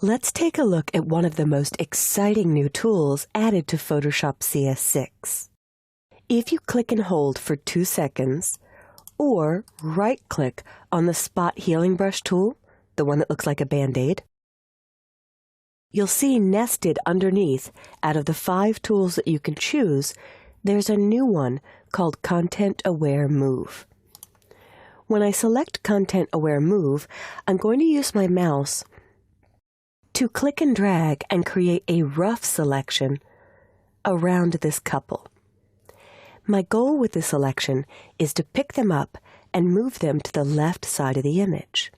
Let's take a look at one of the most exciting new tools added to PhotoshopCS6. If you click and hold for 2 seconds, or right-click on the Spot Healing Brush tool, the one that looks like a Band-Aid, you'll see nested underneath, out of the 5 tools that you can choose, there's a new one called Content Aware Move. When I select Content Aware Move, I'm going to use my mouse to click and drag and create a rough selection around this couple. My goal with this selection is to pick them up and move them to the left side of the image.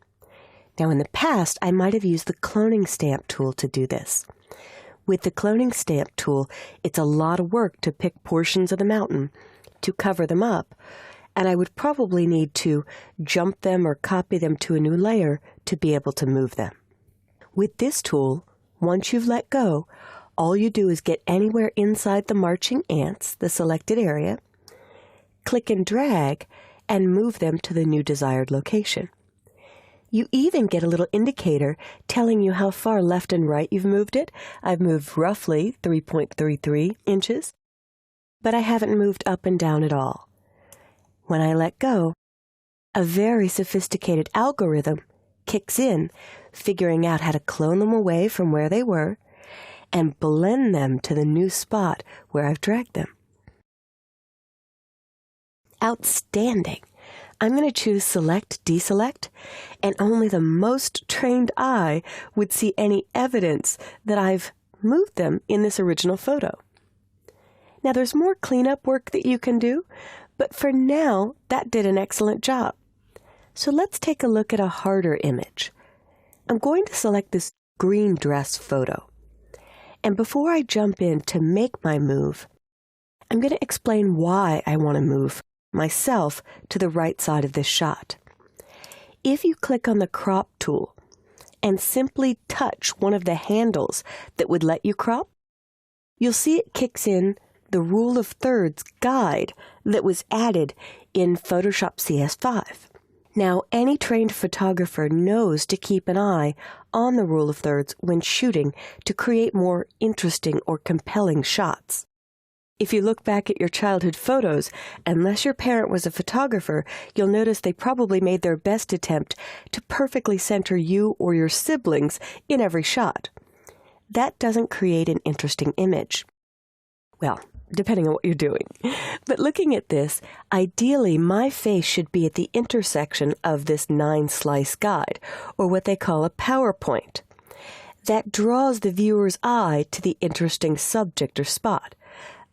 Now in the past, I might have used the cloning stamp tool to do this. With the cloning stamp tool, it's a lot of work to pick portions of the mountain, to cover them up, and I would probably need to jump them or copy them to a new layer to be able to move them. With this tool, once you've let go, all you do is get anywhere inside the marching ants, the selected area, click and drag, and move them to the new desired location. You even get a little indicator telling you how far left and right you've moved it. I've moved roughly 3.33 inches, but I haven't moved up and down at all. When I let go, a very sophisticated algorithm kicks in, figuring out how to clone them away from where they were and blend them to the new spot where I've dragged them. Outstanding! I'm going to choose Select Deselect, and only the most trained eye would see any evidence that I've moved them in this original photo. Now there's more cleanup work that you can do, but for now that did an excellent job. So let's take a look at a harder image. I'm going to select this green dress photo. And before I jump in to make my move, I'm going to explain why I want to move myself to the right side of this shot. If you click on the crop tool and simply touch one of the handles that would let you crop, you'll see it kicks in the rule of thirds guide that was added in Photoshop CS5. Now, any trained photographer knows to keep an eye on the rule of thirds when shooting to create more interesting or compelling shots. If you look back at your childhood photos, unless your parent was a photographer, you'll notice they probably made their best attempt to perfectly center you or your siblings in every shot. That doesn't create an interesting image. Well, depending on what you're doing. But looking at this, ideally my face should be at the intersection of this 9-slice guide, or what they call a PowerPoint. That draws the viewer's eye to the interesting subject or spot.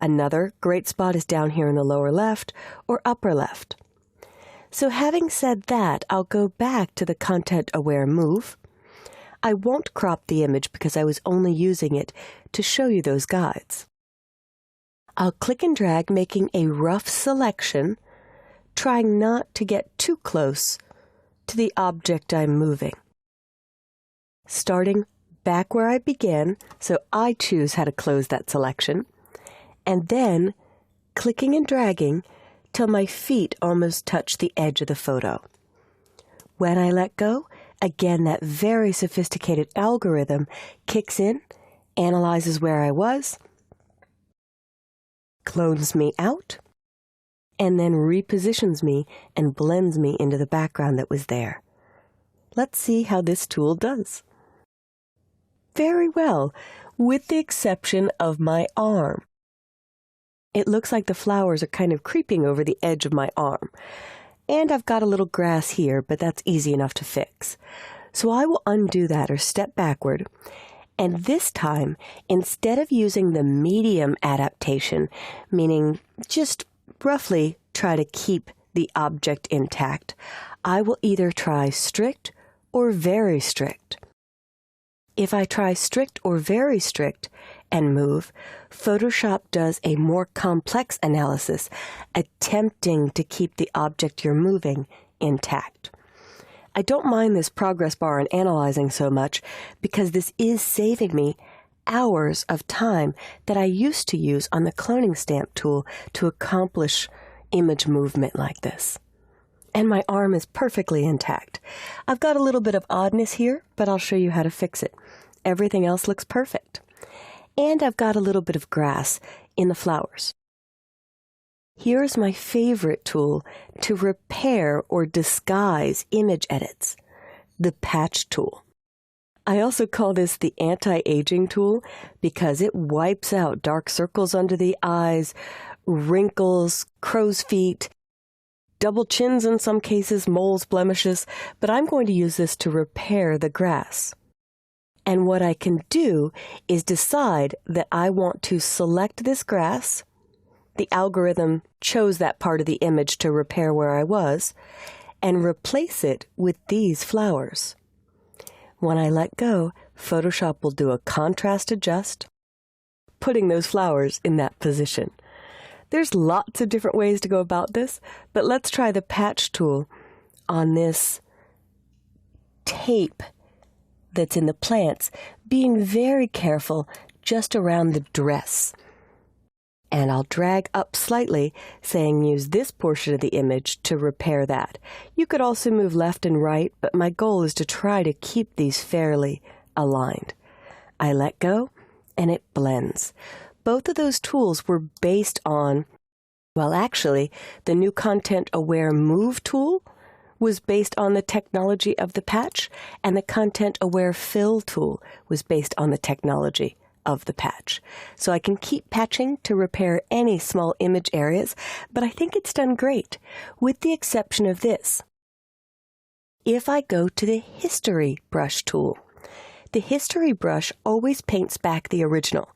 Another great spot is down here in the lower left or upper left. So having said that, I'll go back to the Content Aware Move. I won't crop the image because I was only using it to show you those guides. I'll click and drag, making a rough selection, trying not to get too close to the object I'm moving. Starting back where I began, so I choose how to close that selection, and then clicking and dragging till my feet almost touch the edge of the photo. When I let go, again that very sophisticated algorithm kicks in, analyzes where I was, clones me out, and then repositions me and blends me into the background that was there. Let's see how this tool does. Very well, with the exception of my arm. It looks like the flowers are kind of creeping over the edge of my arm. And I've got a little grass here, but that's easy enough to fix. So I will undo that or step backward. And this time, instead of using the medium adaptation, meaning just roughly try to keep the object intact, I will either try strict or very strict. If I try strict or very strict and move, Photoshop does a more complex analysis, attempting to keep the object you're moving intact. I don't mind this progress bar and analyzing so much because this is saving me hours of time that I used to use on the cloning stamp tool to accomplish image movement like this. And my arm is perfectly intact. I've got a little bit of oddness here, but I'll show you how to fix it. Everything else looks perfect. And I've got a little bit of grass in the flowers. Here's my favorite tool to repair or disguise image edits, the patch tool. I also call this the anti-aging tool because it wipes out dark circles under the eyes, wrinkles, crow's feet, double chins in some cases, moles, blemishes, but I'm going to use this to repair the grass. And what I can do is decide that I want to select this grass. The algorithm chose that part of the image to repair where I was, and replace it with these flowers. When I let go, Photoshop will do a contrast adjust, putting those flowers in that position. There's lots of different ways to go about this, but let's try the patch tool on this tape that's in the plants, being very careful just around the dress. And I'll drag up slightly, saying use this portion of the image to repair that. You could also move left and right, but my goal is to try to keep these fairly aligned. I let go, and it blends. Both of those tools were based on, well, actually, the new Content-Aware Move tool was based on the technology of the patch, and the Content-Aware Fill tool was based on the technology of the patch. So I can keep patching to repair any small image areas, but I think it's done great, with the exception of this. If I go to the History Brush tool, the History Brush always paints back the original.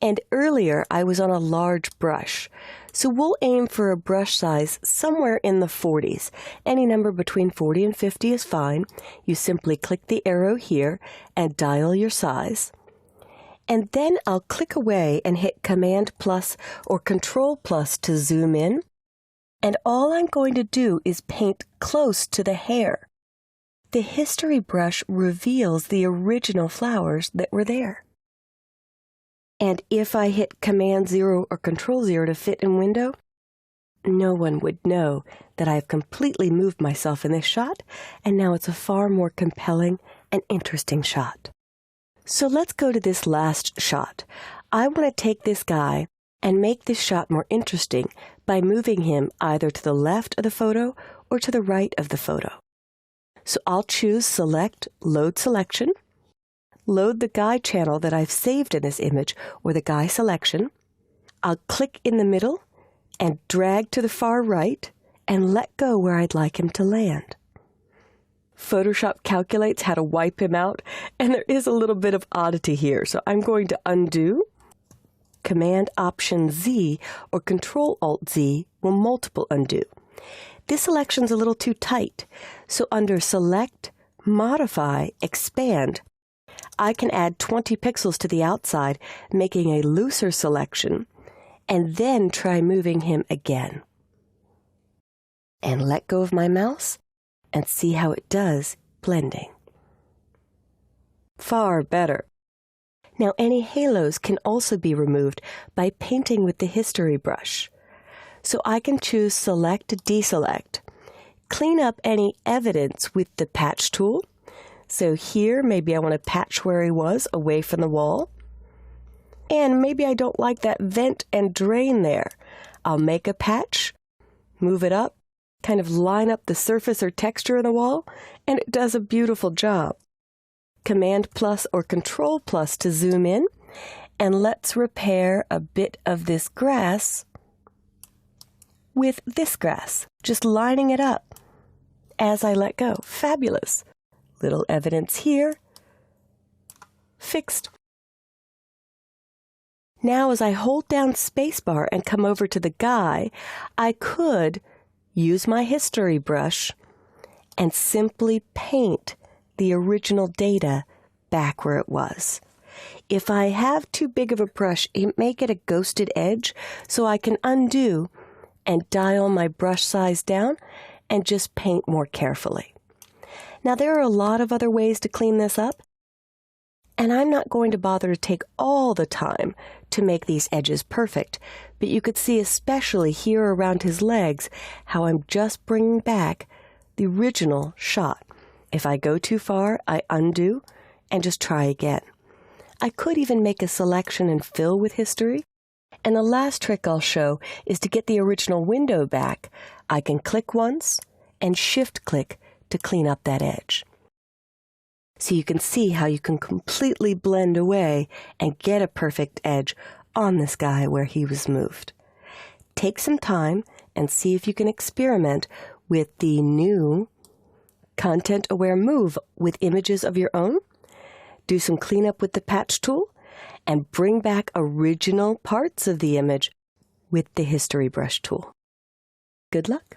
And earlier I was on a large brush, so we'll aim for a brush size somewhere in the 40s. Any number between 40 and 50 is fine. You simply click the arrow here and dial your size. And then I'll click away and hit Command plus or Control plus to zoom in. And all I'm going to do is paint close to the hair. The History Brush reveals the original flowers that were there. And if I hit Command 0 or Control 0 to fit in window, no one would know that I've completely moved myself in this shot, and now it's a far more compelling and interesting shot. So let's go to this last shot. I want to take this guy and make this shot more interesting by moving him either to the left of the photo or to the right of the photo. So I'll choose Select, Load Selection, load the guy channel that I've saved in this image or the guy selection. I'll click in the middle and drag to the far right and let go where I'd like him to land. Photoshop calculates how to wipe him out, and there is a little bit of oddity here, so I'm going to undo. Command-Option-Z or Control-Alt-Z will multiple undo. This selection's a little too tight, so under Select, Modify, Expand, I can add 20 pixels to the outside, making a looser selection, and then try moving him again. And let go of my mouse, and see how it does blending. Far better. Now any halos can also be removed by painting with the History Brush. So I can choose Select, Deselect. Clean up any evidence with the Patch tool. So here, maybe I want to patch where he was, away from the wall. And maybe I don't like that vent and drain there. I'll make a patch, move it up, kind of line up the surface or texture of the wall, and it does a beautiful job. Command plus or Control plus to zoom in, and let's repair a bit of this grass with this grass, just lining it up as I let go. Fabulous. Little evidence here. Fixed. Now as I hold down spacebar and come over to the guy, I could use my History Brush and simply paint the original data back where it was. If I have too big of a brush, it may get a ghosted edge, so I can undo and dial my brush size down and just paint more carefully. Now there are a lot of other ways to clean this up, and I'm not going to bother to take all the time to make these edges perfect, but you could see especially here around his legs how I'm just bringing back the original shot. If I go too far, I undo and just try again. I could even make a selection and fill with history. And the last trick I'll show is to get the original window back. I can click once and shift-click to clean up that edge. So you can see how you can completely blend away and get a perfect edge on this guy where he was moved. Take some time and see if you can experiment with the new content-aware move with images of your own. Do some cleanup with the patch tool and bring back original parts of the image with the history brush tool. Good luck!